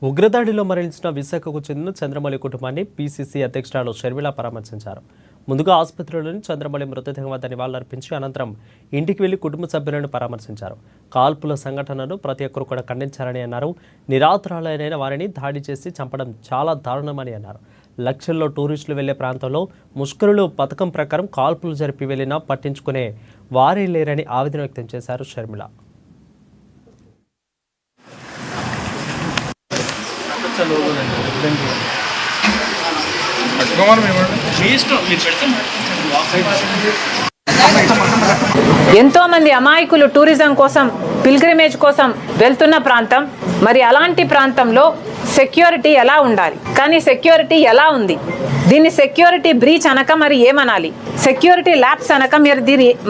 ఉగ్రదాడిలో మరణించిన విశాఖకు చెందిన చంద్రమౌళి కుటుంబాన్ని పీసీసీ అధ్యక్షురాలు షర్మిల పరామర్శించారు. ముందుగా ఆసుపత్రిలోని చంద్రమౌళి మృతదేహం వద్ద నివాళులర్పించి అనంతరం ఇంటికి వెళ్లి కుటుంబ సభ్యులను పరామర్శించారు. కాల్పుల సంఘటనను ప్రతి ఒక్కరూ కూడా ఖండించారని అన్నారు. నిరాధారులైన వారిని దాడి చేసి చంపడం చాలా దారుణమని అన్నారు. లక్షల్లో టూరిస్టులు వెళ్లే ప్రాంతంలో ముష్కరులు పథకం ప్రకారం కాల్పులు జరిపి వెళ్లినా పట్టించుకునే వారే లేరని ఆవేదన వ్యక్తం చేశారు షర్మిల. ఎంతో మంది అమాయకులు టూరిజం కోసం పిల్గ్రిమేజ్ కోసం వెళ్తున్న ప్రాంతం. మరి అలాంటి ప్రాంతంలో సెక్యూరిటీ ఎలా ఉండాలి, కానీ సెక్యూరిటీ ఎలా ఉంది? దీన్ని సెక్యూరిటీ బ్రీచ్ అనక మరి ఏమనాలి? సెక్యూరిటీ ల్యాప్స్ అనక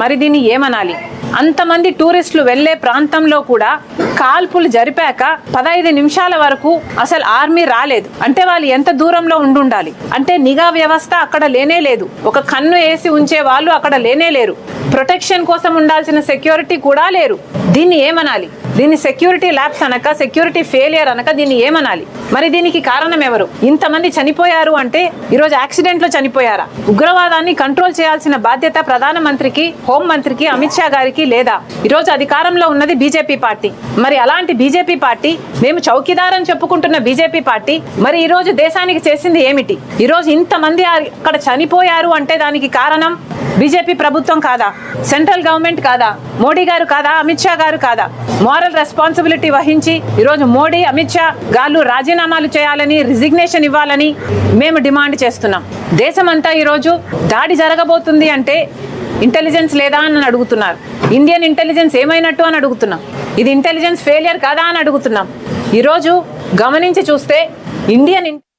మరి దీన్ని ఏమనాలి? అంతమంది టూరిస్టులు వెళ్లే ప్రాంతంలో కూడా కాల్పులు జరిపాక 15 నిమిషాల వరకు అసలు ఆర్మీ రాలేదు అంటే వాళ్ళు ఎంత దూరంలో ఉండాలి? అంటే నిఘా వ్యవస్థ అక్కడ లేనే లేదు. ఒక కన్ను వేసి ఉంచే వాళ్ళు అక్కడ లేనే లేరు. ప్రొటెక్షన్ కోసం ఉండాల్సిన సెక్యూరిటీ కూడా లేరు. దీన్ని ఏమనాలి? దీన్ని సెక్యూరిటీ ల్యాప్స్ అనక, సెక్యూరిటీ ఫెయిలియర్ అనక దీన్ని ఏమనాలి? మరి దీనికి కారణం ఎవరు? ఇంతమంది చనిపోయారు అంటే ఈరోజు యాక్సిడెంట్లో చనిపోయారా? ఉగ్రవాదాన్ని కంట్రోల్ చేయాల్సిన బాధ్యత ప్రధానమంత్రికి, హోంమంత్రికి, అమిత్ షా గారికి లేదా? ఈరోజు అధికారంలో ఉన్నది బీజేపీ పార్టీ. మరి అలాంటి బీజేపీ పార్టీ, మేము చౌకీదార్ అని చెప్పుకుంటున్న బీజేపీ పార్టీ మరి ఈరోజు దేశానికి చేసింది ఏమిటి? ఈరోజు ఇంతమంది అక్కడ చనిపోయారు అంటే దానికి కారణం బీజేపీ ప్రభుత్వం కాదా? సెంట్రల్ గవర్నమెంట్ కాదా? మోడీ గారు కాదా? అమిత్ షా గారు కాదా? మోరల్ రెస్పాన్సిబిలిటీ వహించి ఈరోజు మోడీ, అమిత్ షా గారు రాజీనామాలు చేయాలని, రిజిగ్నేషన్ ఇవ్వాలని మేము డిమాండ్ చేస్తున్నాం. దేశమంతా ఈరోజు దాడి జరగబోతుంది అంటే ఇంటెలిజెన్స్ లేదా అని అడుగుతున్నారు. ఇండియన్ ఇంటెలిజెన్స్ ఏమైనట్టు అని అడుగుతున్నాం. ఇది ఇంటెలిజెన్స్ ఫెయిలియర్ కాదా అని అడుగుతున్నాం. ఈరోజు గమనించి చూస్తే ఇండియన్